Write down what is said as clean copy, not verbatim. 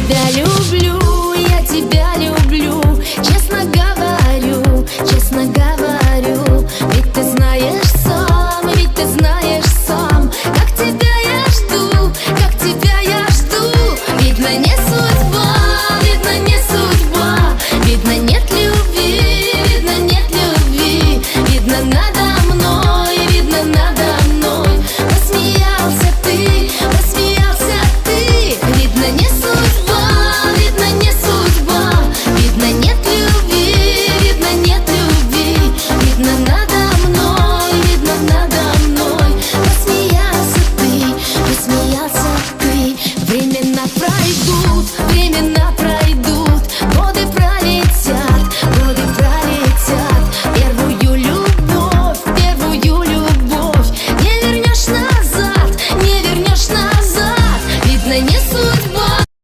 тебя люблю, я тебя люблю. Честно говорю, честно говорю. Ведь ты знаешь сам, ведь ты знаешь сам, как тебя я жду, как тебя я жду. Ведь на несколько